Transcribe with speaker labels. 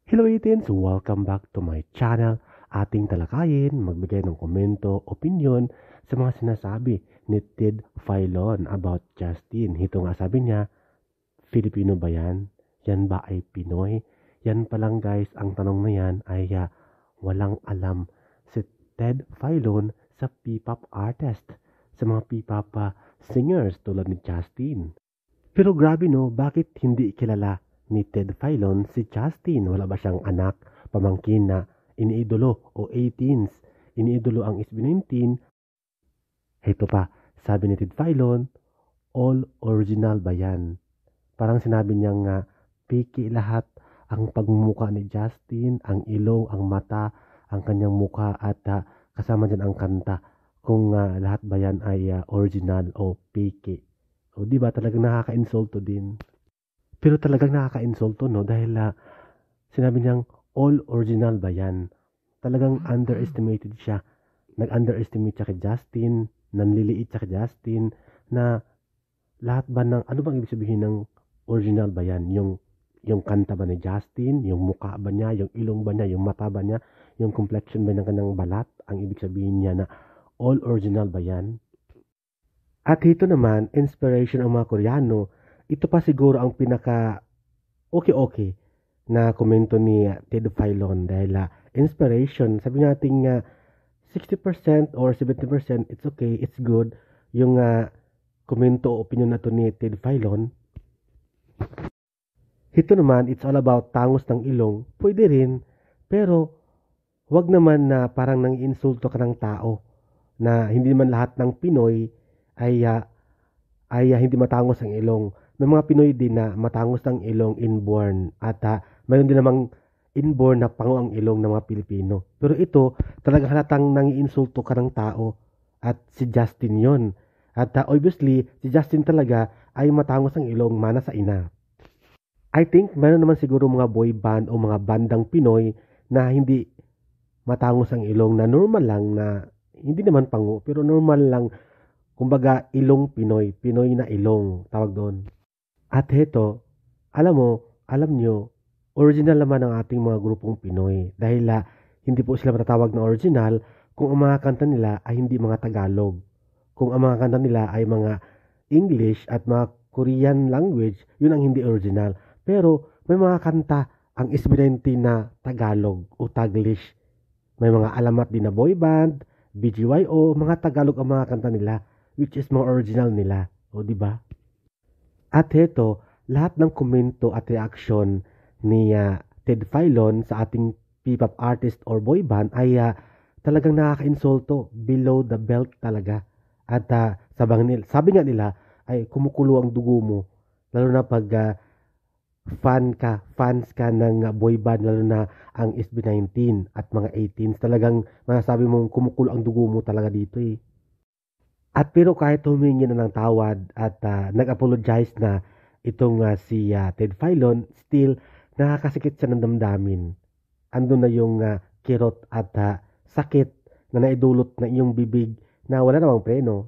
Speaker 1: Hello Itins! Welcome back to my channel. Ating talakayin, magbigay ng komento, opinion sa mga sinasabi ni Ted Filon about Justin. Ito nga sabi niya, Filipino ba yan? Yan ba ay Pinoy? Yan pa lang guys, ang tanong na yan ay walang alam si Ted Filon sa P-pop artist, sa mga P-pop singers tulad ni Justin. Pero grabe no, bakit hindi kilala ni Ted Filon si Justin? Wala ba siyang anak, pamangkin na iniidolo o 18s? Iniidolo ang SB19. Ito pa, sabi ni Ted Filon, all original ba yan? Parang sinabi niya nga, piki lahat ang pagmumuka ni Justin, ang ilong, ang mata, ang kanyang muka at kasama dyan ang kanta. Kung lahat ba yan ay original o piki. O di ba talagang nakaka-insulto din. Pero talagang nakaka-insulto no dahil sinabi niyang all original ba yan? Talagang underestimated siya. Nag-underestimate siya kay Justin, nanliliit siya kay Justin na lahat ba ng ano bang ibig sabihin ng original ba yan? Yung kanta ba ni Justin, yung mukha ba niya, yung ilong ba niya, yung mata ba niya, yung complexion ba ng kanyang balat? Ang ibig sabihin niya na all original ba yan? At ito naman, inspiration ang mga Koreano. Ito pa siguro ang pinaka okay na komento ni Ted Filon dahil inspiration. Sabi natin 60% or 70% it's okay, it's good. Yung komento o opinion na to ni Ted Filon. Ito naman, it's all about tangos ng ilong. Pwede rin, pero wag naman na parang nang insulto ka ng tao na hindi man lahat ng Pinoy ay hindi matangos ang ilong. May mga Pinoy din na matangos ang ilong inborn at mayroon din namang inborn na pango ang ilong ng mga Pilipino. Pero ito, talagang halatang nangiinsulto ka ng tao at si Justin yon. At obviously, si Justin talaga ay matangos ang ilong mana sa ina. I think mayroon naman siguro mga boy band o mga bandang Pinoy na hindi matangos ang ilong na normal lang na hindi naman pango pero normal lang. Kumbaga, ilong Pinoy. Pinoy na ilong. Tawag doon. At heto, alam nyo, original naman ang ating mga grupong Pinoy. Dahil hindi po sila matatawag na original kung ang mga kanta nila ay hindi mga Tagalog. Kung ang mga kanta nila ay mga English at mga Korean language, yun ang hindi original. Pero may mga kanta ang SB19 na Tagalog o Taglish. May mga alamat din na boy band, BGYO, mga Tagalog ang mga kanta nila. Which is mga original nila. O, di ba? At heto, lahat ng komento at reaction ni Ted Filon sa ating P-pop artist or boy band ay talagang nakaka-insulto. Below the belt talaga. At sabi nga nila ay kumukulo ang dugo mo. Lalo na pag fans ka ng boy band, lalo na ang SB19 at mga 18s. Talagang masasabi mong kumukulo ang dugo mo talaga dito eh. At pero kahit humingi na ng tawad at nag-apologize na itong si Ted Filon, still nakakasikit siya ng damdamin. Andun na yung kirot at sakit na naidulot na iyong bibig na wala namang preno.